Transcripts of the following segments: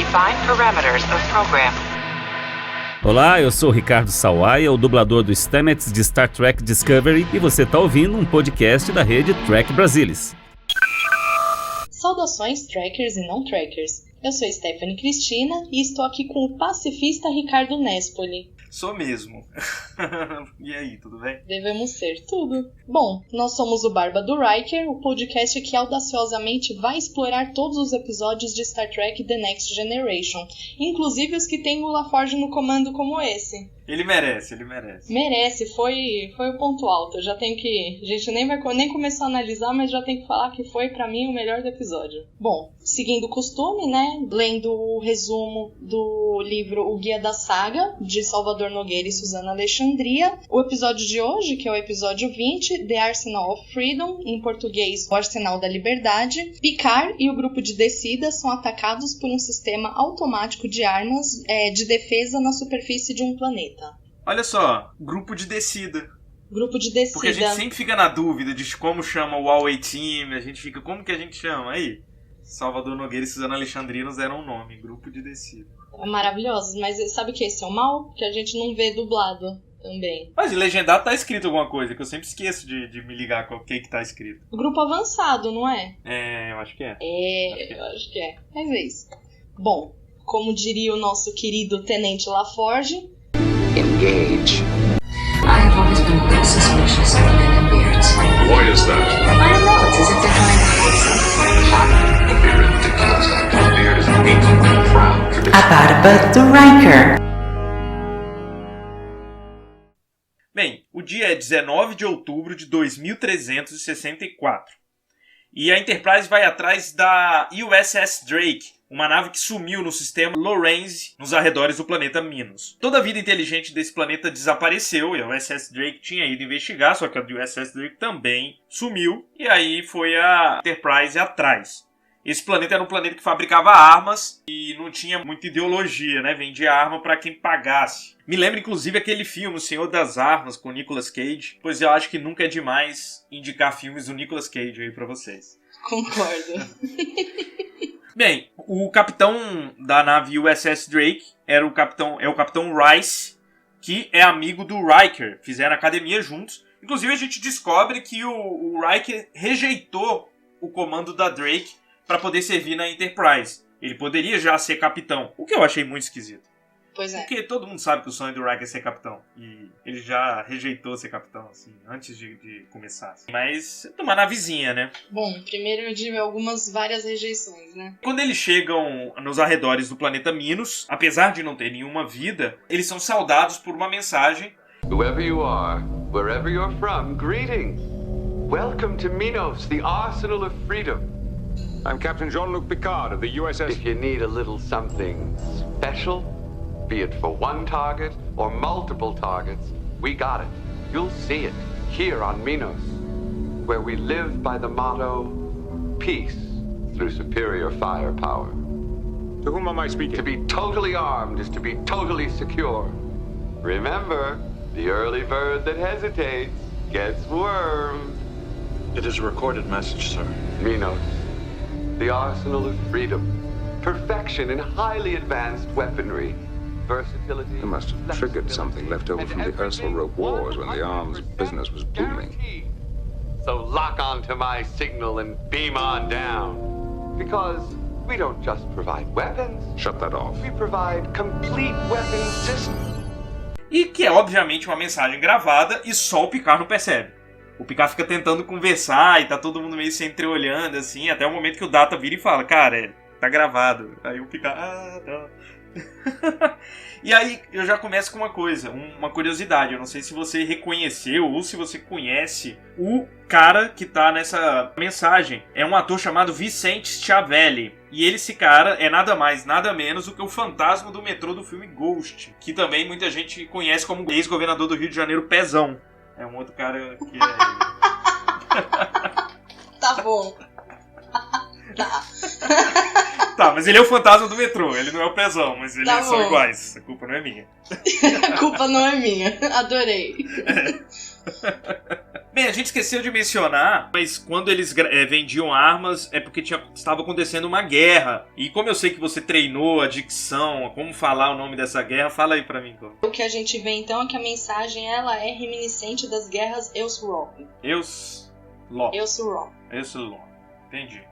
Define parameters of program. Olá, eu sou o Ricardo Sawaia, o dublador do Stamets de Star Trek Discovery, e você está ouvindo um podcast da rede Trek Brasilis. Saudações, trackers e não-trackers. Eu sou Stephanie Cristina e estou aqui com o pacifista Ricardo Nespoli. Sou mesmo. E aí, tudo bem? Devemos ser tudo. Bom, nós somos o Barba do Riker, o podcast que audaciosamente vai explorar todos os episódios de Star Trek The Next Generation, inclusive os que tem o LaForge no comando como esse. Ele merece. Merece, foi o ponto alto. Eu já tenho que... A gente nem vai começar a analisar, mas já tem que falar que foi, pra mim, o melhor do episódio. Bom, seguindo o costume, né? Lendo o resumo do livro O Guia da Saga, de Salvador Nogueira e Suzana Alexandria. O episódio de hoje, que é o episódio 20, The Arsenal of Freedom, em português, O Arsenal da Liberdade. Picard e o grupo de descida são atacados por um sistema automático de armas de defesa na superfície de um planeta. Olha só, grupo de descida. Grupo de descida. Porque a gente sempre fica na dúvida de como chama o Away Team, a gente fica, como que a gente chama? Aí, Salvador Nogueira e Suzana Alexandria nos deram um nome, grupo de descida. É maravilhoso, mas sabe o que esse é o mal? Que a gente não vê dublado também. Mas em legendado tá escrito alguma coisa, que eu sempre esqueço de me ligar com o que tá escrito. O grupo avançado, não é? É, eu acho que é. Eu acho que é. Mas é isso. Bom, como diria o nosso querido Tenente LaForge... Engage. I have always been a bit suspicious of the men in beards. Why is that? I don't know, it's as if they're trying to hide something. Don't be ridiculous. A beard is an ancient and proud tradition. A Barba do Riker. Bem, o dia é 19 de outubro de 2364. E a Enterprise vai atrás da USS Drake, uma nave que sumiu no sistema Lorentz, nos arredores do planeta Minos. Toda a vida inteligente desse planeta desapareceu e a USS Drake tinha ido investigar, só que a USS Drake também sumiu. E aí foi a Enterprise atrás. Esse planeta era um planeta que fabricava armas e não tinha muita ideologia, né? Vendia arma para quem pagasse. Me lembra, inclusive, aquele filme, O Senhor das Armas, com Nicolas Cage. Pois eu acho que nunca é demais indicar filmes do Nicolas Cage aí pra vocês. Concordo. Bem, o capitão da nave USS Drake é o capitão Rice, que é amigo do Riker. Fizeram academia juntos. Inclusive, a gente descobre que o Riker rejeitou o comando da Drake para poder servir na Enterprise. Ele poderia já ser capitão, o que eu achei muito esquisito. Pois é. Porque todo mundo sabe que o sonho do Riker é ser capitão. E ele já rejeitou ser capitão, assim, antes de começar. Assim. Mas, uma navezinha, né? Bom, primeiro eu tive várias rejeições, né? Quando eles chegam nos arredores do planeta Minos, apesar de não ter nenhuma vida, eles são saudados por uma mensagem. Whoever you are, wherever you're from, greetings. Welcome to Minos, the Arsenal of Freedom. I'm Captain Jean-Luc Picard of the USS... If you need a little something special, be it for one target or multiple targets, we got it. You'll see it here on Minos, where we live by the motto, peace through superior firepower. To whom am I speaking? To be totally armed is to be totally secure. Remember, the early bird that hesitates gets wormed. It is a recorded message, sir. Minos, the Arsenal of Freedom. Perfection in highly advanced weaponry. Versatility. They must have triggered something left over from the Ursula Rope Wars when the arms business was booming. So lock on to my signal and beam on down. Because we don't just provide weapons. Shut that off. We provide complete weapon systems. E que é obviamente uma mensagem gravada e só o Picard não percebe. O Picard fica tentando conversar e tá todo mundo meio se entreolhando assim, até o momento que o Data vira e fala, cara, tá gravado. Aí o Picard, tá. E aí eu já começo com uma coisa, uma curiosidade. Eu não sei se você reconheceu ou se você conhece o cara que tá nessa mensagem. É um ator chamado Vicente Schiavelli. E esse cara é nada mais, nada menos do que o fantasma do metrô do filme Ghost, que também muita gente conhece como ex-governador do Rio de Janeiro, Pezão. É um outro cara que é... Tá bom. Tá. Tá, mas ele é o fantasma do metrô, ele não é o Pezão, mas eles são bom. iguais, a culpa não é minha. A culpa não é minha, adorei. Bem, a gente esqueceu de mencionar, mas quando eles vendiam armas é porque estava acontecendo uma guerra. E como eu sei que você treinou a dicção, como falar o nome dessa guerra, fala aí pra mim. O que a gente vê então é que a mensagem ela é reminiscente das guerras Eusrop. Eusrop. Entendi.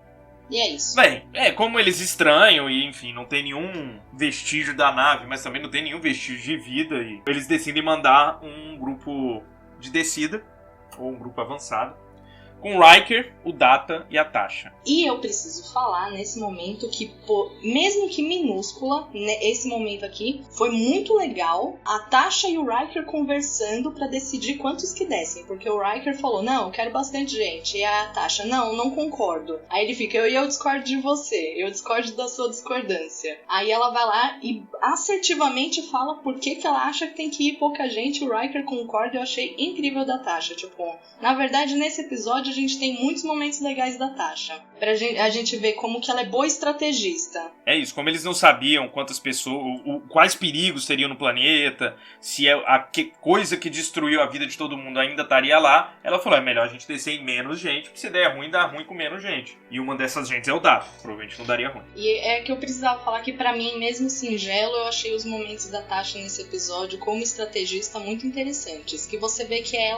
E é isso. Bem, como eles estranham e, enfim, não tem nenhum vestígio da nave, mas também não tem nenhum vestígio de vida, e eles decidem mandar um grupo de descida, ou um grupo avançado, com o Riker, o Data e a Tasha. E eu preciso falar nesse momento que, mesmo que minúscula, esse momento aqui foi muito legal. A Tasha e o Riker conversando pra decidir quantos que descem. Porque o Riker falou, não, eu quero bastante gente. E a Tasha, não concordo. Aí ele fica, eu discordo de você. Eu discordo da sua discordância. Aí ela vai lá e assertivamente fala por que ela acha que tem que ir pouca gente. O Riker concorda. Eu achei incrível da Tasha. Tipo, na verdade, nesse episódio a gente tem muitos momentos legais da Tasha. Pra a gente ver como que ela é boa estrategista. É isso, como eles não sabiam quantas pessoas, quais perigos teriam no planeta, se coisa que destruiu a vida de todo mundo ainda estaria lá, ela falou, é melhor a gente descer em menos gente, porque se der ruim, dá ruim com menos gente. E uma dessas gentes é o Data, provavelmente não daria ruim. E é que eu precisava falar que pra mim, mesmo singelo, eu achei os momentos da Tasha nesse episódio como estrategista muito interessantes. Que você vê que é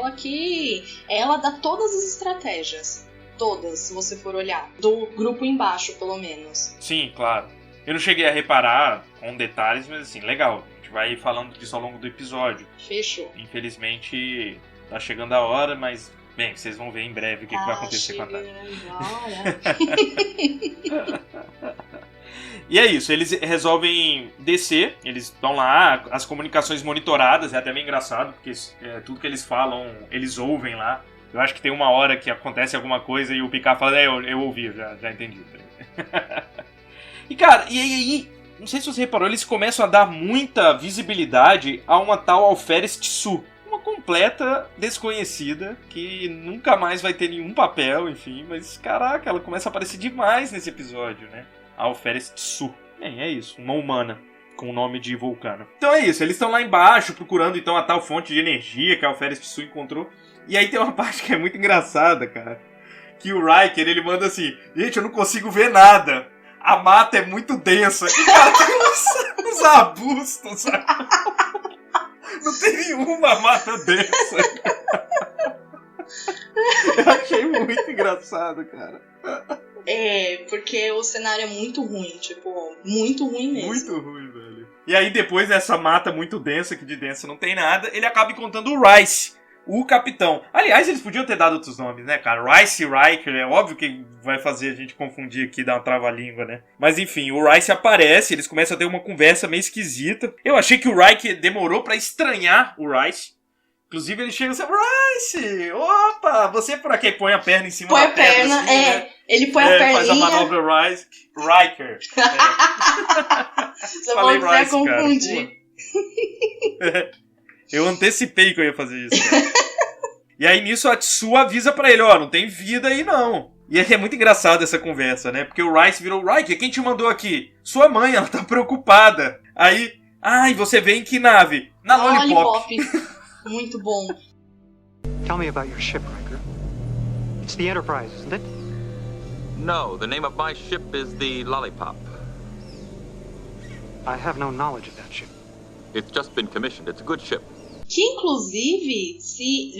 ela dá todas as estratégias. Todas, se você for olhar. Do grupo embaixo, pelo menos. Sim, claro. Eu não cheguei a reparar com detalhes, mas assim, legal. A gente vai falando disso ao longo do episódio. Fechou. Infelizmente, tá chegando a hora, mas, bem, vocês vão ver em breve o que vai acontecer com a Tasha. E é isso, eles resolvem descer, eles estão lá, as comunicações monitoradas, é até meio engraçado, porque tudo que eles falam, eles ouvem lá. Eu acho que tem uma hora que acontece alguma coisa e o Picard fala, eu ouvi, já entendi. E cara, e aí, não sei se você reparou, eles começam a dar muita visibilidade a uma tal Alferes Tissue. Uma completa desconhecida, que nunca mais vai ter nenhum papel, enfim, mas caraca, ela começa a aparecer demais nesse episódio, né? A Alferes Tissue. Bem, é isso, uma humana com o nome de Vulcano. Então é isso, eles estão lá embaixo procurando então a tal fonte de energia que a Alferes Tissue encontrou. E aí tem uma parte que é muito engraçada, cara. Que o Riker, ele manda assim, gente, eu não consigo ver nada. A mata é muito densa. E cara, tem uns arbustos, sabe? Não tem nenhuma mata densa. Eu achei muito engraçado, cara. É, porque o cenário é muito ruim, tipo, muito ruim mesmo. Muito ruim, velho. E aí depois dessa mata muito densa, que de densa não tem nada, ele acaba encontrando o Rice, o capitão. Aliás, eles podiam ter dado outros nomes, né, cara? Rice e Riker, é óbvio que vai fazer a gente confundir aqui, dar uma trava-língua, né? Mas enfim, o Rice aparece, eles começam a ter uma conversa meio esquisita. Eu achei que o Riker demorou pra estranhar o Rice. Inclusive ele chega e fala, Rice, opa, você por aqui põe a perna em cima da perna. Assim, né? Ele põe a perninha. Faz a manobra Riker. Só falei Rice, confundir. Eu antecipei que eu ia fazer isso, cara. E aí nisso a Tissue avisa pra ele, não tem vida aí não. E é muito engraçado essa conversa, né? Porque o Rice virou, Riker, quem te mandou aqui? Sua mãe, ela tá preocupada. Aí, e você vem em que nave? Na Lollipop. Muito bom. Tell me about your ship, Riker. It's the Enterprise, isn't it? No, the name of my ship is the Lollipop. I have no knowledge of that ship. It's just been commissioned. It's a good ship. Que inclusive, se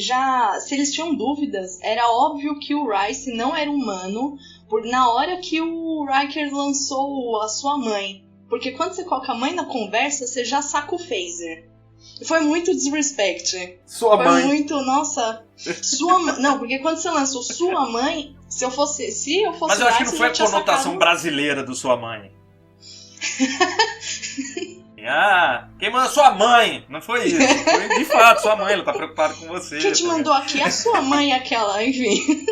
eles tinham dúvidas, era óbvio que o Rice não era humano, na hora que o Riker lançou a sua mãe. Porque quando você coloca a mãe na conversa, você já saca o phaser. Foi muito disrespect. Sua mãe. Foi muito, nossa. Não, porque quando você lançou sua mãe, se eu fosse Mas eu acho que não foi a conotação brasileira do sua mãe. Quem mandou sua mãe? Não foi isso. Foi de fato sua mãe, ela tá preocupada com você. Quem te mandou aqui é a sua mãe, aquela, enfim.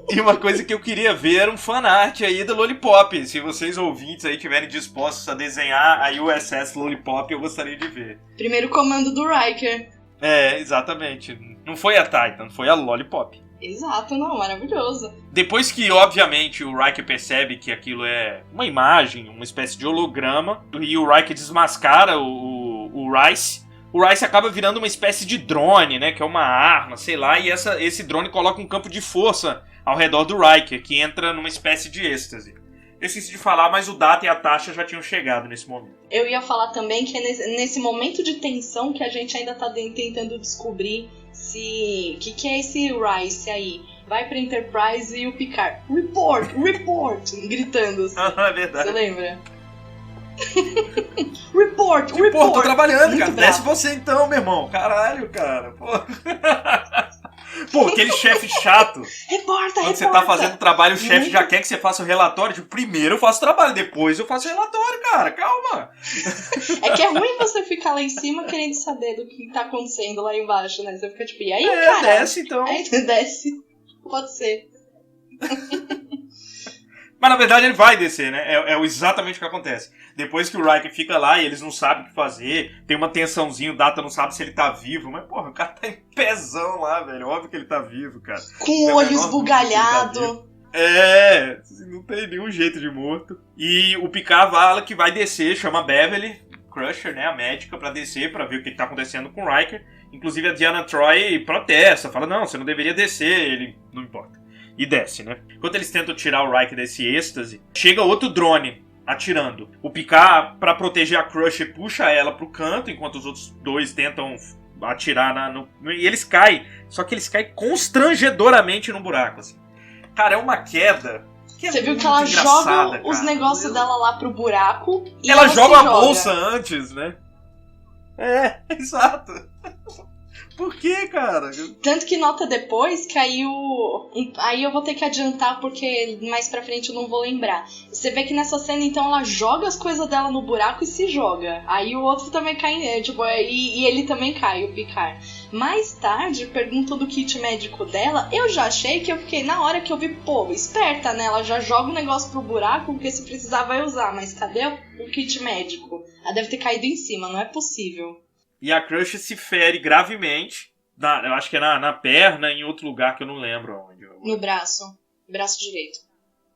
E uma coisa que eu queria ver era um fanart aí da Lollipop. Se vocês ouvintes aí estiverem dispostos a desenhar a USS Lollipop, eu gostaria de ver. Primeiro comando do Riker. É, exatamente. Não foi a Titan, foi a Lollipop. Exato, não, maravilhoso. Depois que, obviamente, o Riker percebe que aquilo é uma imagem, uma espécie de holograma, e o Riker desmascara o Rice, o Rice acaba virando uma espécie de drone, né? Que é uma arma, sei lá, e esse drone coloca um campo de força ao redor do Riker, que entra numa espécie de êxtase. Eu esqueci de falar, mas o Data e a Tasha já tinham chegado nesse momento. Eu ia falar também que é nesse momento de tensão que a gente ainda tá tentando descobrir se... O que é esse Rice aí? Vai pra Enterprise e o Picard, report, gritando assim. É verdade. Você lembra? report. Pô, tô trabalhando, muito cara. bravo. Desce você então, meu irmão. Caralho, cara. Pô, aquele chefe chato. Reporta. Quando você tá fazendo o trabalho, o chefe já quer que você faça o relatório. Tipo, primeiro eu faço o trabalho, depois eu faço o relatório, cara. Calma. É que é ruim você ficar lá em cima querendo saber do que tá acontecendo lá embaixo, né? Você fica tipo, e aí, cara? Desce então. Aí desce. Pode ser. Mas na verdade ele vai descer, né? É exatamente o que acontece. Depois que o Riker fica lá e eles não sabem o que fazer, tem uma tensãozinha, o Data não sabe se ele tá vivo, mas porra, o cara tá em pezão lá, velho. Óbvio que ele tá vivo, cara. Com o olho esbugalhado. Não tem nenhum jeito de morto. E o Picard fala que vai descer, chama a Beverly Crusher, né, a médica, pra descer, pra ver o que tá acontecendo com o Riker. Inclusive a Deanna Troi protesta, fala, não, você não deveria descer, ele não importa. E desce, né? Enquanto eles tentam tirar o Riker desse êxtase, chega outro drone atirando. O Picard, pra proteger a Crusher, puxa ela pro canto, enquanto os outros dois tentam atirar e eles caem. Só que eles caem constrangedoramente no buraco, assim. Cara, é uma queda que Você é viu muito que ela engraçada, joga os cara. negócios dela lá pro buraco e ela joga a joga. bolsa antes, né? Exato. Por que, cara? Tanto que nota depois que aí eu vou ter que adiantar porque mais pra frente eu não vou lembrar. Você vê que nessa cena então ela joga as coisas dela no buraco e se joga. Aí o outro também cai, e ele também cai, o Picard. Mais tarde, perguntam do kit médico dela, eu já achei que eu fiquei na hora que eu vi, pô, esperta, né? Ela já joga o negócio pro buraco porque se precisar vai usar, mas cadê o kit médico? Ela deve ter caído em cima, não é possível. E a Crusher se fere gravemente. Eu acho que é na perna, em outro lugar que eu não lembro onde. No braço. Braço direito.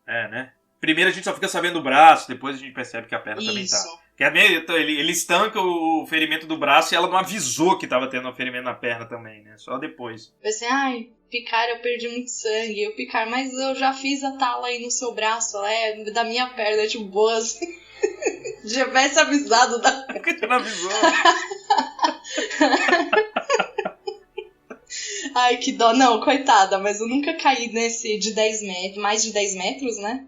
Né? Primeiro a gente só fica sabendo do braço, depois a gente percebe que a perna também tá. Que ele estanca o ferimento do braço e ela não avisou que tava tendo um ferimento na perna também, né? Só depois. Pensei, ai, Picard, eu perdi muito sangue. Eu, Picard, mas eu já fiz a tala aí no seu braço, da minha perna, tipo, boa assim. Já tivesse avisado da... Por que você não avisou? Ai, que dó. Não, coitada, mas eu nunca caí nesse de 10 metros, mais de 10 metros, né?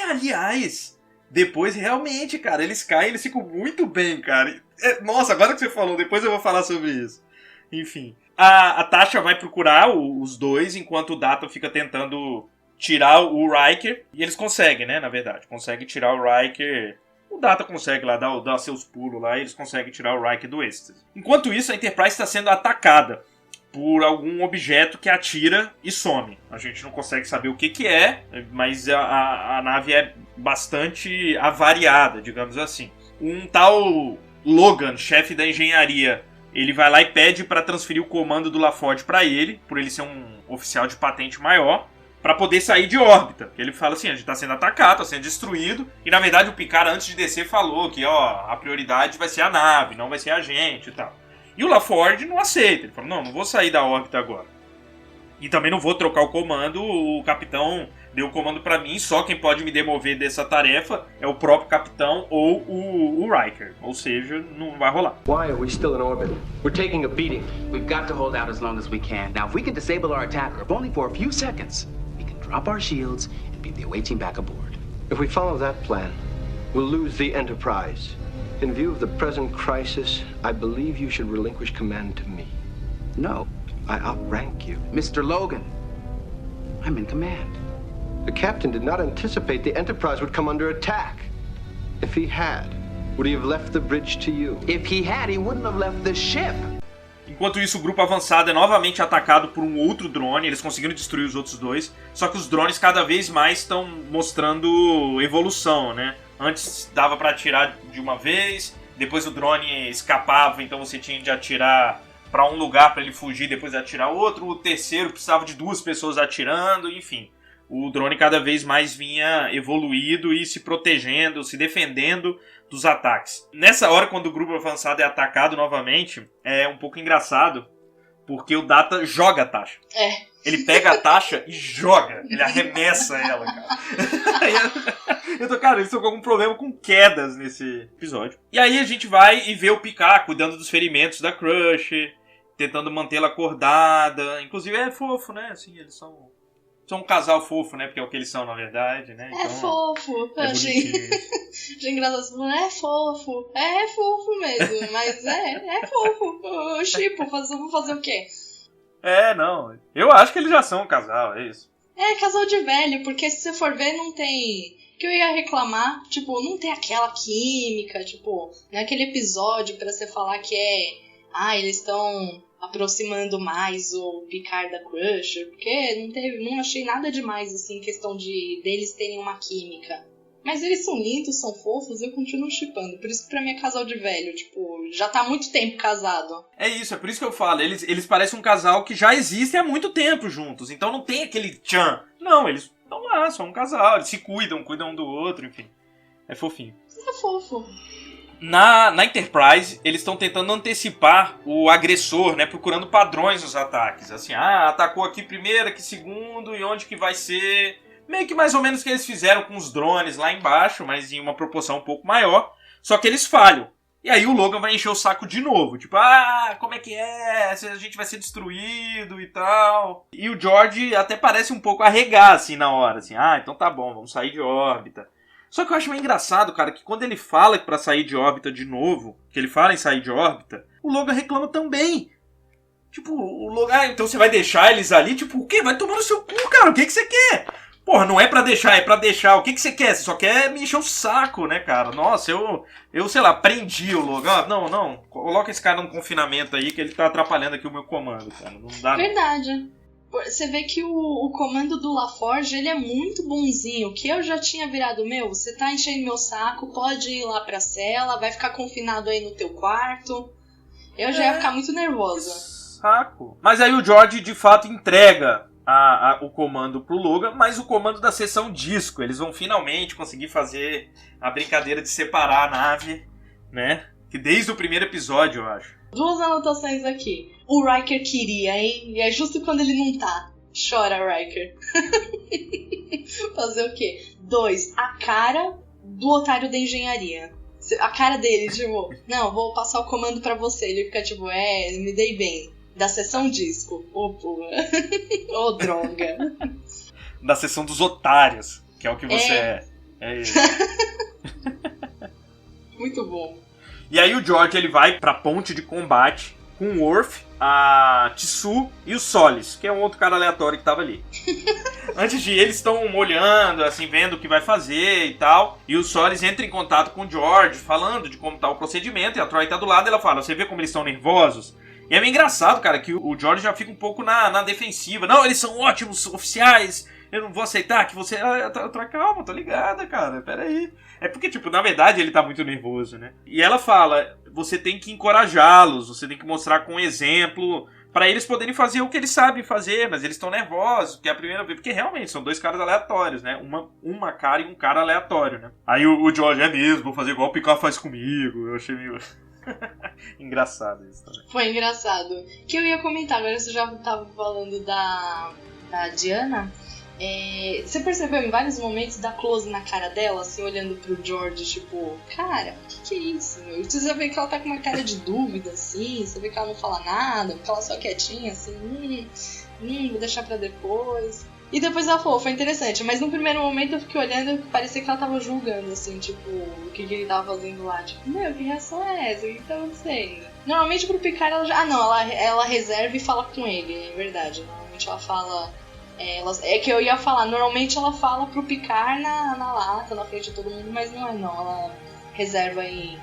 Aliás, depois realmente, cara, eles caem, eles ficam muito bem, cara. Nossa, agora que você falou, depois eu vou falar sobre isso. Enfim, a Tasha vai procurar os dois, enquanto o Data fica tentando tirar o Riker. E eles conseguem, né, na verdade. Conseguem tirar o Riker... O Data consegue lá dar seus pulos lá e eles conseguem tirar o Riker do êxtase. Enquanto isso, a Enterprise está sendo atacada por algum objeto que atira e some. A gente não consegue saber o que é, mas a nave é bastante avariada, digamos assim. Um tal Logan, chefe da engenharia, ele vai lá e pede para transferir o comando do LaForge para ele, por ele ser um oficial de patente maior, para poder sair de órbita. Ele fala assim, a gente tá sendo atacado, tá sendo destruído, e na verdade o Picard antes de descer falou que a prioridade vai ser a nave, não vai ser a gente e tal. E o LaForge não aceita, ele fala, não vou sair da órbita agora. E também não vou trocar o comando, o capitão deu o comando para mim, só quem pode me demover dessa tarefa é o próprio capitão ou o Riker. Ou seja, não vai rolar. Why are we still in orbit? We're taking a beating. We've got to hold out as long as we can. Now, if we can disable our attacker, if only for a few seconds, we can drop our shields and beam the away team back aboard. If we follow that plan, we'll lose the Enterprise. In view of the present crisis, I believe you should relinquish command to me. No. I outrank you. Mr. Logan, I'm in command. The captain did not anticipate the Enterprise would come under attack. If he had, would he have left the bridge to you? If he had, he wouldn't have left the ship. Enquanto isso, o grupo avançado é novamente atacado por um outro drone. Eles conseguiram destruir os outros dois. Só que os drones cada vez mais estão mostrando evolução, né? Antes dava pra atirar de uma vez, depois o drone escapava, então você tinha de atirar pra um lugar pra ele fugir, depois atirar outro. O terceiro precisava de 2 pessoas atirando, enfim. o drone cada vez mais vinha evoluído e se protegendo, se defendendo dos ataques. Nessa hora, quando o grupo avançado é atacado novamente, é um pouco engraçado, porque o Data joga a Tasha. Ele pega a Tasha e joga. Ele arremessa ela, cara. Eles estão com algum problema com quedas nesse episódio. E aí a gente vai e vê o Picard cuidando dos ferimentos da Crush, tentando mantê-la acordada. Inclusive é fofo, né? Assim, eles são um casal fofo, né? Porque é o que eles são, na verdade, né? Então, fofo. Eu achei engraçado. É fofo. É fofo mesmo. Mas é fofo. Tipo, vou fazer o quê? Não. Eu acho que eles já são um casal, é isso. É, casal de velho. Porque se você for ver, não tem... Que eu ia reclamar, tipo, não tem aquela química, tipo, não é aquele episódio pra você falar que eles estão aproximando mais o Picard da Crusher, porque não achei nada demais, assim, questão deles terem uma química. Mas eles são lindos, são fofos, eu continuo shippando, por isso que pra mim é casal de velho, tipo, já tá há muito tempo casado. É isso, é por isso que eu falo, eles parecem um casal que já existe há muito tempo juntos, então não tem aquele tchan, não, eles estão lá, são um casal, eles se cuidam um do outro, enfim, é fofinho. É fofo. Na Enterprise, eles estão tentando antecipar o agressor, né, procurando padrões nos ataques, assim, atacou aqui primeiro, aqui segundo, e onde que vai ser... Meio que mais ou menos o que eles fizeram com os drones lá embaixo, mas em uma proporção um pouco maior. Só que eles falham. E aí o Logan vai encher o saco de novo. Tipo, como é que é? A gente vai ser destruído e tal. E o George até parece um pouco arregar, assim, na hora. Assim, então tá bom, vamos sair de órbita. Só que eu acho meio engraçado, cara, que quando ele fala pra sair de órbita de novo, que ele fala em sair de órbita, o Logan reclama também. Tipo, o Logan, então você vai deixar eles ali? Tipo, o quê? Vai tomar no seu cu, cara, o que você quer? Porra, não é pra deixar, é pra deixar. O que você quer? Você só quer me encher o saco, né, cara? Nossa, eu sei lá, prendi o Logan. Não, coloca esse cara no confinamento aí que ele tá atrapalhando aqui o meu comando, cara. Não dá. Verdade. Você vê que o comando do LaForge, ele é muito bonzinho. Que eu já tinha virado, você tá enchendo meu saco, pode ir lá pra cela, vai ficar confinado aí no teu quarto. Eu já ia ficar muito nervosa. Saco. Mas aí o George, de fato, entrega o comando pro Logan, mas o comando da seção disco. Eles vão finalmente conseguir fazer a brincadeira de separar a nave, né? Que desde o primeiro episódio, eu acho. 2 anotações aqui. O Riker queria, hein? E é justo quando ele não tá. Chora, Riker. Fazer o quê? 2. A cara do otário da engenharia. A cara dele, tipo, não, vou passar o comando pra você. Ele fica tipo, me dei bem. Da sessão disco. Porra. Droga. Da sessão dos otários, que é o que você é. É isso. Muito bom. E aí o George, ele vai pra ponte de combate com o Worf, a Tissu e o Solis, que é um outro cara aleatório que tava ali. Antes de eles estão olhando, assim, vendo o que vai fazer e tal. E o Solis entra em contato com o George, falando de como tá o procedimento. E a Troy tá do lado e ela fala, você vê como eles estão nervosos? E é meio engraçado, cara, que o George já fica um pouco na defensiva. Não, eles são ótimos oficiais, eu não vou aceitar que você... Calma, tô ligada, cara, peraí. É porque, tipo, na verdade ele tá muito nervoso, né? E ela fala, você tem que encorajá-los, você tem que mostrar com exemplo, pra eles poderem fazer o que eles sabem fazer, mas eles estão nervosos, porque é a primeira vez... Porque realmente são 2 caras aleatórios, né? Uma cara e um cara aleatório, né? Aí o George, é mesmo, vou fazer igual o Picard faz comigo, eu achei meio... engraçado isso também. Foi engraçado. Que eu ia comentar, agora você já tava falando da Diana. Você percebeu em vários momentos da close na cara dela, assim, olhando pro George, tipo, cara, o que é isso, meu? Você vê que ela tá com uma cara de dúvida, assim, você vê que ela não fala nada, que ela só quietinha, assim, vou deixar pra depois. E depois ela falou, foi interessante, mas no primeiro momento eu fiquei olhando e parecia que ela tava julgando, assim, tipo, o que ele tava fazendo lá. Tipo, que reação é essa? O que tá acontecendo? Normalmente pro Picard ela já... ela reserva e fala com ele, é verdade. Normalmente ela fala... é que eu ia falar, normalmente ela fala pro Picard na lata, na frente de todo mundo, mas não é não. Ela reserva e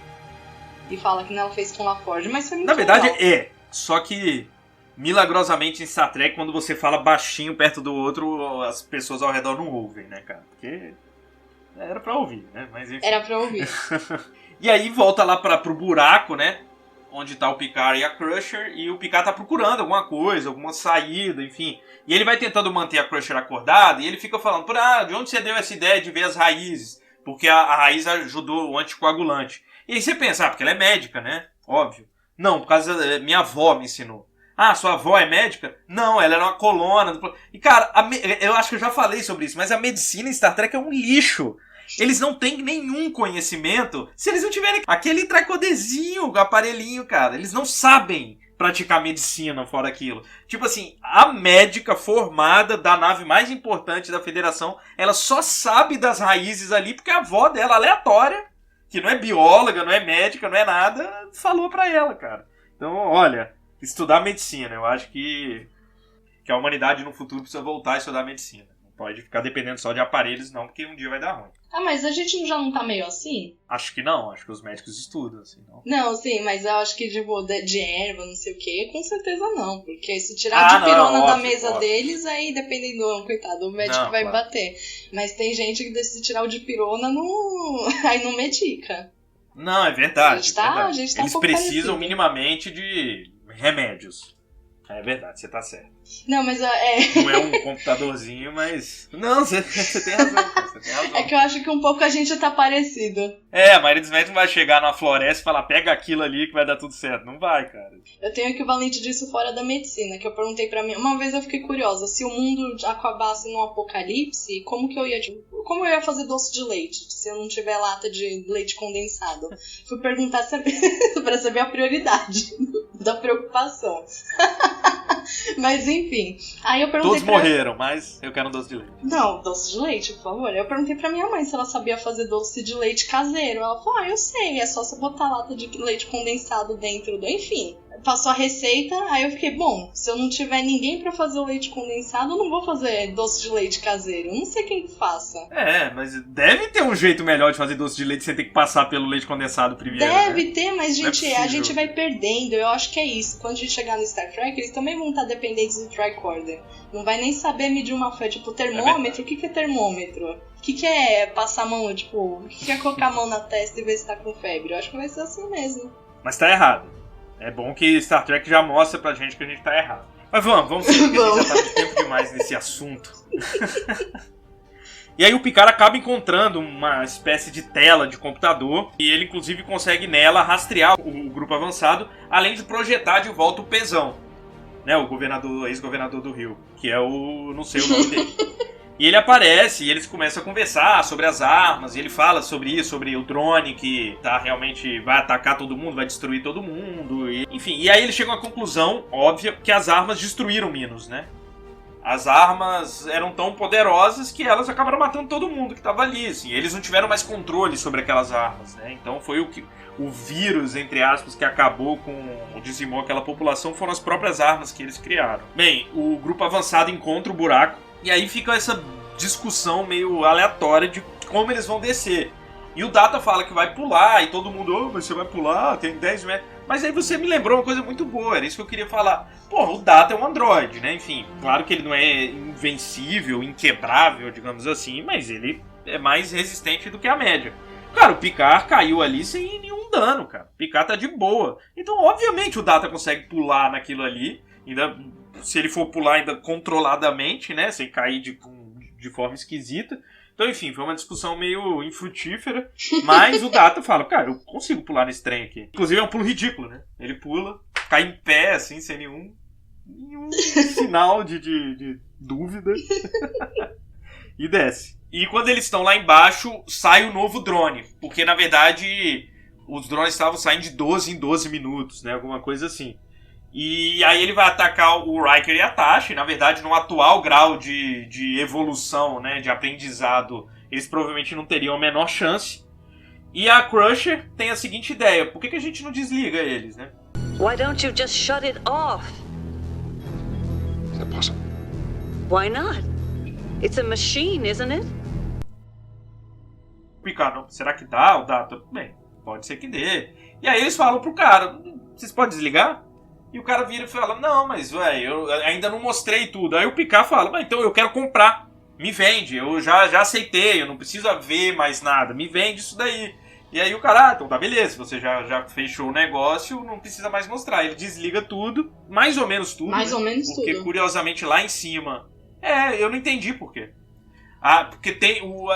fala que não ela fez com LaForge, mas foi muito Na verdade legal. Só que... Milagrosamente em Star Trek, quando você fala baixinho perto do outro, as pessoas ao redor não ouvem, né, cara? Porque era pra ouvir, né? Mas enfim. Era pra ouvir. E aí volta lá pro buraco, né? onde tá o Picard e a Crusher, e o Picard tá procurando alguma coisa, alguma saída, enfim. E ele vai tentando manter a Crusher acordada, e ele fica falando, de onde você deu essa ideia de ver as raízes? Porque a raiz ajudou o anticoagulante. E aí você pensa, porque ela é médica, né? Óbvio. Não, por causa minha avó me ensinou. Ah, sua avó é médica? Não, ela era uma colona. E cara, eu acho que eu já falei sobre isso, mas a medicina em Star Trek é um lixo. Eles não têm nenhum conhecimento se eles não tiverem aquele tricodezinho, aparelhinho, cara. Eles não sabem praticar medicina fora aquilo. Tipo assim, a médica formada da nave mais importante da Federação, ela só sabe das raízes ali porque a avó dela, aleatória, que não é bióloga, não é médica, não é nada, falou pra ela, cara. Então, olha, estudar medicina, eu acho que a humanidade no futuro precisa voltar a estudar medicina. Não pode ficar dependendo só de aparelhos, não, porque um dia vai dar ruim. Ah, mas a gente já não tá meio assim? Acho que não, acho que os médicos estudam, assim, não. Não, sim, mas eu acho que, tipo, de erva, não sei o quê, com certeza não. Porque se tirar de pirona da mesa deles, aí, dependendo, coitado, o médico vai bater. Mas tem gente que decide tirar o de pirona, aí não medica. Não, é verdade. A gente tá Eles precisam minimamente de remédios. É verdade, você tá certo. Não, mas Não é um computadorzinho, mas... Não, você tem razão, você tem razão. É que eu acho que um pouco a gente tá parecido. A maioria dos médicos não vai chegar na floresta e falar, pega aquilo ali que vai dar tudo certo. Não vai, cara. Eu tenho equivalente disso fora da medicina, que eu perguntei pra mim... Uma vez eu fiquei curiosa, se o mundo acabasse num apocalipse, como eu ia fazer doce de leite, se eu não tiver lata de leite condensado? Fui perguntar pra saber a prioridade da preocupação. Mas enfim, aí eu perguntei Todos morreram, mas eu quero um doce de leite. Não, doce de leite, por favor. Eu perguntei pra minha mãe se ela sabia fazer doce de leite caseiro. Ela falou, eu sei, é só você botar lata de leite condensado dentro do... Enfim, passou a receita, aí eu fiquei, bom, se eu não tiver ninguém pra fazer o leite condensado, eu não vou fazer doce de leite caseiro. Eu não sei quem que faça. Mas deve ter um jeito melhor de fazer doce de leite sem ter que passar pelo leite condensado primeiro. Deve ter, mas a gente vai perdendo. Eu acho que é isso. Quando a gente chegar no Star Trek, eles também vão estar dependentes do tricorder. Não vai nem saber medir uma fé. Tipo, termômetro, o que é termômetro? O que é passar a mão, tipo, o que é colocar a mão na testa e ver se tá com febre? Eu acho que vai ser assim mesmo. Mas tá errado. É bom que Star Trek já mostra pra gente que a gente tá errado. Mas vamos sim, porque a gente já tá de tempo demais nesse assunto. E aí o Picard acaba encontrando uma espécie de tela de computador e ele inclusive consegue nela rastrear o grupo avançado, além de projetar de volta o Pezão, né, o ex-governador do Rio, que é não sei o nome dele. E ele aparece e eles começam a conversar sobre as armas, e ele fala sobre isso, sobre o drone que realmente vai atacar todo mundo, vai destruir todo mundo, enfim. E aí eles chegam à conclusão, óbvia, que as armas destruíram Minos, né? As armas eram tão poderosas que elas acabaram matando todo mundo que estava ali, assim. Eles não tiveram mais controle sobre aquelas armas, né? Então foi o vírus, entre aspas, que acabou dizimou aquela população, foram as próprias armas que eles criaram. Bem, o grupo avançado encontra o buraco, e aí fica essa discussão meio aleatória de como eles vão descer. E o Data fala que vai pular, e todo mundo, mas você vai pular, tem 10 metros. Mas aí você me lembrou uma coisa muito boa, era isso que eu queria falar. Pô, o Data é um androide, né? Enfim, claro que ele não é invencível, inquebrável, digamos assim, mas ele é mais resistente do que a média. Cara, o Picard caiu ali sem nenhum dano, cara. O Picard tá de boa. Então, obviamente, o Data consegue pular naquilo ali, ainda... Se ele for pular ainda controladamente, né? Sem cair de forma esquisita. Então, enfim, foi uma discussão meio infrutífera. Mas o Data fala, cara, eu consigo pular nesse trem aqui. Inclusive é um pulo ridículo, né? Ele pula, cai em pé, assim, sem nenhum sinal de dúvida. E desce. E quando eles estão lá embaixo, sai o novo drone. Porque, na verdade, os drones estavam saindo de 12 em 12 minutos, né? Alguma coisa assim. E aí ele vai atacar o Riker e a Tashi. Na verdade, no atual grau de evolução, né, de aprendizado, eles provavelmente não teriam a menor chance. E a Crusher tem a seguinte ideia: por que a gente não desliga eles, né? Why don't you just shut it off? Is that possible? Why not? It's a machine, isn't it? Picard, será que dá? O Data, bem, pode ser que dê. E aí eles falam pro cara: vocês podem desligar? E o cara vira e fala, não, mas eu ainda não mostrei tudo. Aí o Picard fala, então eu quero comprar, me vende, eu já aceitei, eu não preciso ver mais nada, me vende isso daí. E aí o cara, então tá beleza, você já fechou o negócio, não precisa mais mostrar. Ele desliga tudo, mais ou menos tudo. Mais ou menos porque, tudo. Curiosamente, lá em cima... eu não entendi por quê. Porque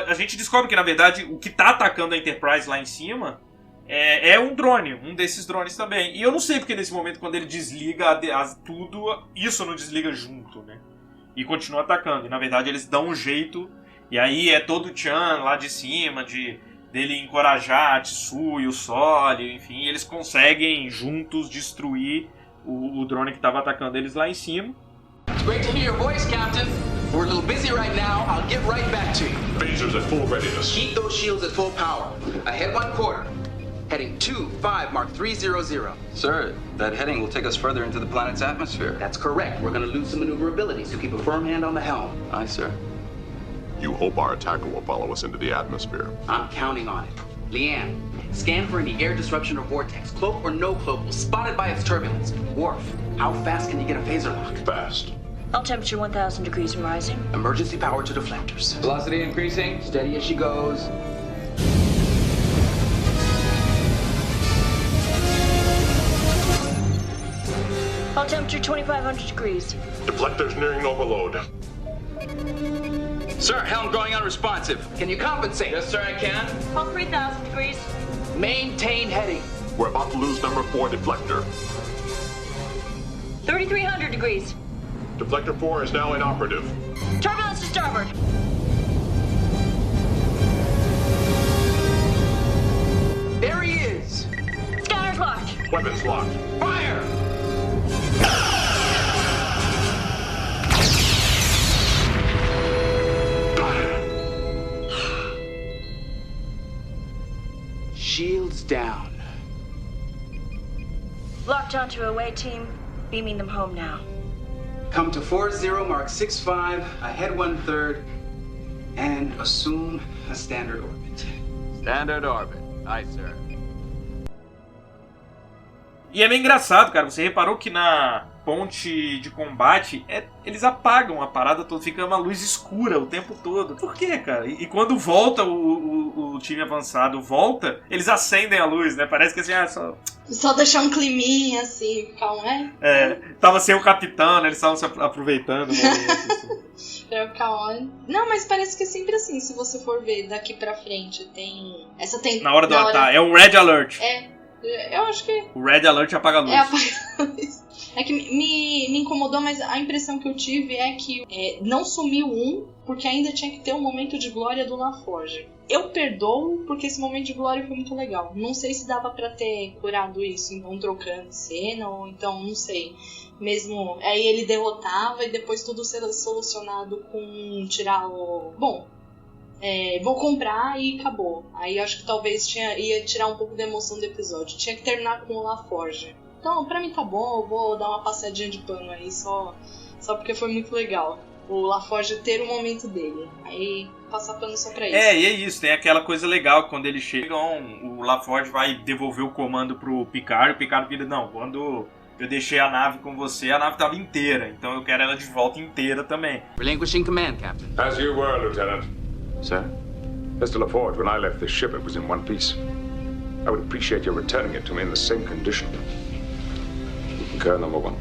a gente descobre que, na verdade, o que tá atacando a Enterprise lá em cima é um drone, um desses drones também. E eu não sei porque nesse momento, quando ele desliga tudo, isso não desliga junto, né? E continua atacando. E, na verdade, eles dão um jeito... E aí é todo o Chan lá de cima, dele encorajar a Tsu e o Soli, enfim, eles conseguem juntos destruir o drone que estava atacando eles lá em cima. It's great to hear your voice, Captain. We're a little busy right now. I'll get right back to you. Phasers at full readiness. Keep those shields at full power. Ahead 1/4. Heading 25 Mark 300. Sir, that heading will take us further into the planet's atmosphere. That's correct. We're going to lose some maneuverability, so keep a firm hand on the helm. Aye, sir. You hope our attacker will follow us into the atmosphere. I'm counting on it. Leanne, scan for any air disruption or vortex. Cloak or no cloak, spotted by its turbulence. Worf, how fast can you get a phaser lock? Fast. Hull temperature 1,000 degrees and rising. Emergency power to deflectors. Velocity increasing. Steady as she goes. Hull temperature 2,500 degrees. Deflectors nearing overload. Sir, helm going unresponsive. Can you compensate? Yes, sir, I can. Hull 3,000 degrees. Maintain heading. We're about to lose number 4 deflector. 3,300 degrees. Deflector 4 is now inoperative. Turbulence to starboard. There he is. Scanners locked. Weapons locked. Fire! Shields down. Locked onto away team. Beaming them home now. Come to 40 Mark 65, ahead 1/3, and assume a standard orbit. Standard orbit. Aye, sir. E é meio engraçado, cara. Você reparou que na ponte de combate, eles apagam a parada toda, fica uma luz escura o tempo todo. Por quê, cara? E quando volta o time avançado, volta, eles acendem a luz, né? Parece que assim, só deixar um climinha assim, calma, tava sem o capitão, né? Eles estavam se aproveitando o momento, assim. Não, mas parece que é sempre assim, se você for ver daqui pra frente, tem... Na hora do ataque, é o Red Alert. Eu acho que... O Red Alert apaga a luz. Apaga a luz. É que me incomodou, mas a impressão que eu tive é que não sumiu porque ainda tinha que ter um momento de glória do LaForge. Eu perdoo porque esse momento de glória foi muito legal. Não sei se dava pra ter curado isso, então trocando cena, ou então, não sei. Mesmo, aí ele derrotava e depois tudo ser solucionado com tirar o... Bom, vou comprar e acabou. Aí acho que talvez ia tirar um pouco da emoção do episódio. Tinha que terminar com o LaForge. Então, pra mim tá bom, eu vou dar uma passadinha de pano aí, só porque foi muito legal. O LaForge ter o momento dele. Aí, passar pano só pra isso. E é isso, tem aquela coisa legal, quando eles chegam, o LaForge vai devolver o comando pro Picard, e o Picard vira, não, quando eu deixei a nave com você, a nave tava inteira, então eu quero ela de volta inteira também. Relinquishing command, Captain. As you were, Lieutenant. Sir? Mr. LaForge, when I left this ship, it was in one piece. I would appreciate your returning it to me in the same condition. You concur, number 1?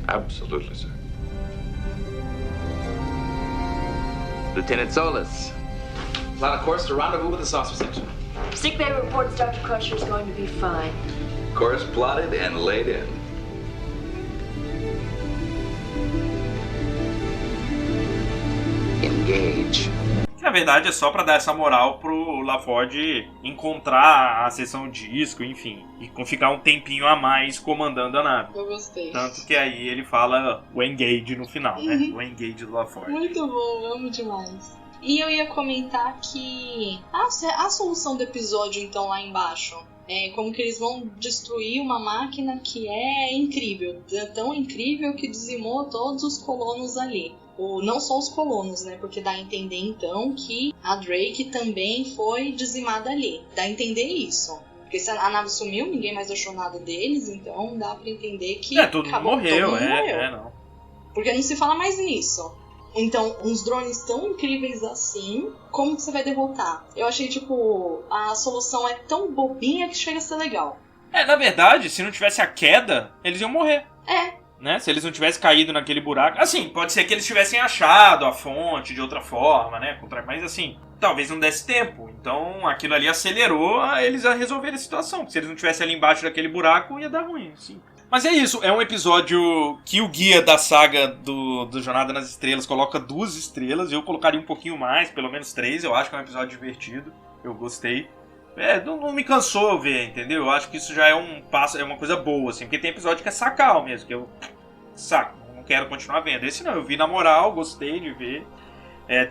Absolutely, sir. Lieutenant Solis. Plot a course to rendezvous with the saucer section. Sick bay reports Dr. Crusher is going to be fine. Course plotted and laid in. Engage. Na verdade é só pra dar essa moral pro LaForge encontrar a seção disco, enfim, e ficar um tempinho a mais comandando a nave. Eu gostei. Tanto que aí ele fala o engage no final, né? O engage do LaForge. Muito bom, amo demais. E eu ia comentar que a solução do episódio, então, lá embaixo, é como que eles vão destruir uma máquina que é incrível. É tão incrível que dizimou todos os colonos ali. Não só os colonos, né? Porque dá a entender, então, que a Drake também foi dizimada ali. Dá a entender isso. Porque se a nave sumiu, ninguém mais achou nada deles, então dá pra entender que todo mundo morreu, não. Porque não se fala mais nisso. Então, uns drones tão incríveis assim, como que você vai derrotar? Eu achei, tipo, a solução é tão bobinha que chega a ser legal. Na verdade, se não tivesse a queda, eles iam morrer. Né? Se eles não tivessem caído naquele buraco. Assim, pode ser que eles tivessem achado a fonte de outra forma, né? Mas assim, talvez não desse tempo. Então aquilo ali acelerou eles a resolverem a situação. Porque se eles não tivessem ali embaixo daquele buraco, ia dar ruim. Sim. Mas é isso, é um episódio que o guia da saga do Jornada nas Estrelas coloca 2 estrelas. Eu colocaria um pouquinho mais, pelo menos 3. Eu acho que é um episódio divertido. Eu gostei. Não me cansou ver, entendeu? Eu acho que isso já é um passo, é uma coisa boa, assim. Porque tem episódio que é sacal mesmo, que eu saco, não quero continuar vendo. Esse não, eu vi na moral, gostei de ver.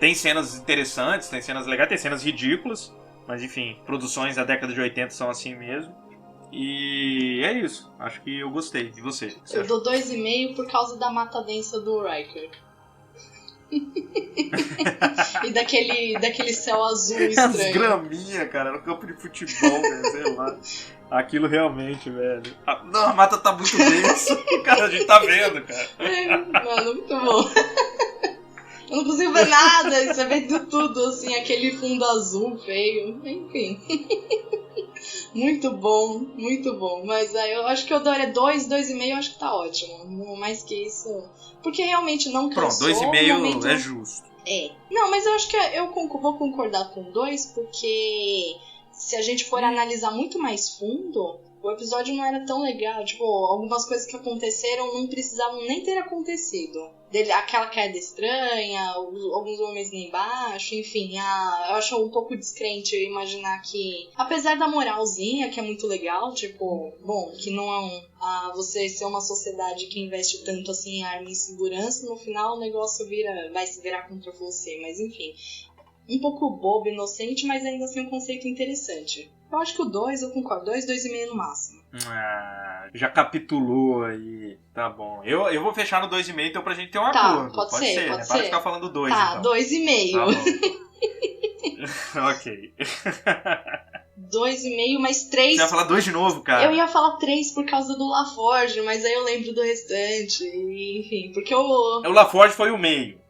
Tem cenas interessantes, tem cenas legais, tem cenas ridículas. Mas enfim, produções da década de 80 são assim mesmo. E é isso, acho que eu gostei. E você? Eu dou 2,5 por causa da matadença do Riker. E daquele céu azul estranho. As graminhas, cara, no campo de futebol, velho, sei lá. Aquilo realmente, velho. Não, a mata tá muito densa. Cara, a gente tá vendo, cara. Mano, muito bom. Eu não consigo ver nada, você vê tudo, assim, aquele fundo azul feio, enfim. Muito bom, muito bom. Mas eu acho que eu dou 2,5, eu acho que tá ótimo. Mais que isso. Porque realmente não cansou. Pronto, 2,5 é justo. Não, mas eu acho que eu vou concordar com 2, porque se a gente for analisar muito mais fundo, o episódio não era tão legal. Tipo, algumas coisas que aconteceram não precisavam nem ter acontecido. Aquela queda estranha, alguns homens lá embaixo, enfim. Eu acho um pouco descrente imaginar que, apesar da moralzinha, que é muito legal, tipo, bom, que não é você ser uma sociedade que investe tanto assim em arma e segurança, no final o negócio vai se virar contra você, mas enfim. Um pouco bobo, inocente, mas ainda assim um conceito interessante. Eu acho que o 2, eu concordo, 2,5 no máximo. Já capitulou aí. Tá bom. Eu vou fechar no 2,5 então pra gente ter um acordo. Pode ser, né? Para de ficar falando 2, tá, então. 2,5. Tá ok. 2,5, mais 3. Você ia falar 2 de novo, cara? Eu ia falar 3 por causa do LaForge, mas aí eu lembro do restante. Enfim, porque o LaForge foi o meio.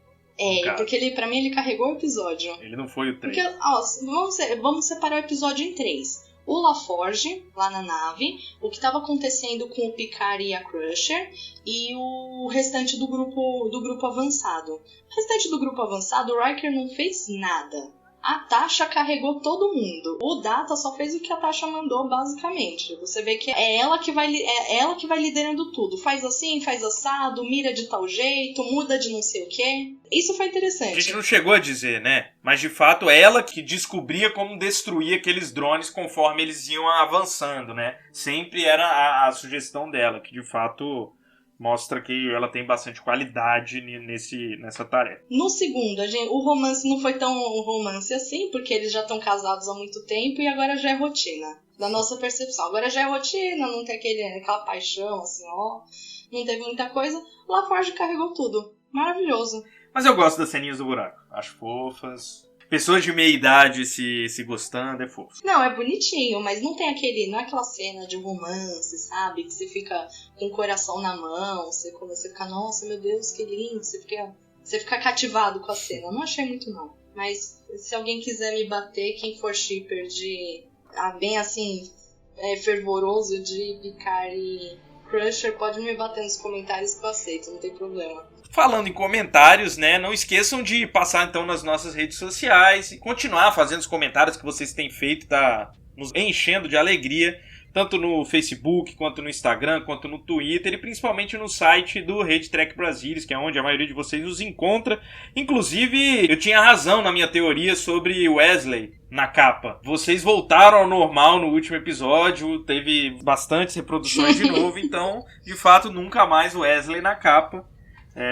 Porque pra mim ele carregou o episódio. Ele não foi o 3. Porque, vamos separar o episódio em 3. O LaForge, lá na nave, o que estava acontecendo com o Picard e a Crusher, e o restante do grupo avançado. O restante do grupo avançado, o Riker não fez nada. A Tasha carregou todo mundo. O Data só fez o que a Tasha mandou, basicamente. Você vê que é ela que vai liderando tudo. Faz assim, faz assado, mira de tal jeito, muda de não sei o quê. Isso foi interessante. A gente não chegou a dizer, né? Mas de fato ela que descobria como destruir aqueles drones conforme eles iam avançando, né? Sempre era a sugestão dela, que de fato mostra que ela tem bastante qualidade nessa tarefa. No segundo, o romance não foi tão romance assim, porque eles já estão casados há muito tempo e agora já é rotina, da nossa percepção. Agora já é rotina, não tem aquela paixão, assim, não teve muita coisa. LaForge carregou tudo. Maravilhoso. Mas eu gosto das ceninhas do buraco. Acho fofas. Pessoas de meia idade se gostando, é fofo. Não, é bonitinho, mas não é aquela cena de romance, sabe? Que você fica com o coração na mão, você fica, nossa, meu Deus, que lindo. Você fica cativado com a cena. Eu não achei muito, não. Mas se alguém quiser me bater, quem for shipper bem assim, fervoroso de Picard e Crusher, pode me bater nos comentários que eu aceito, não tem problema. Falando em comentários, né, não esqueçam de passar então nas nossas redes sociais e continuar fazendo os comentários que vocês têm feito, tá nos enchendo de alegria, tanto no Facebook, quanto no Instagram, quanto no Twitter e principalmente no site do Rede Trek Brasilis, que é onde a maioria de vocês nos encontra. Inclusive, eu tinha razão na minha teoria sobre Wesley na capa. Vocês voltaram ao normal no último episódio, teve bastantes reproduções de novo, então, de fato, nunca mais Wesley na capa.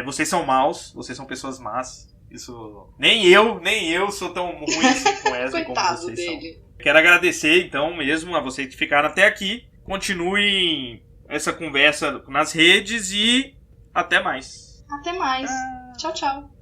Vocês são maus, vocês são pessoas más. Isso. Nem eu sou tão ruim assim com Wesley como vocês dele. São. Quero agradecer então mesmo a vocês que ficaram até aqui. Continuem essa conversa nas redes e até mais. Até mais. Tchau, tchau.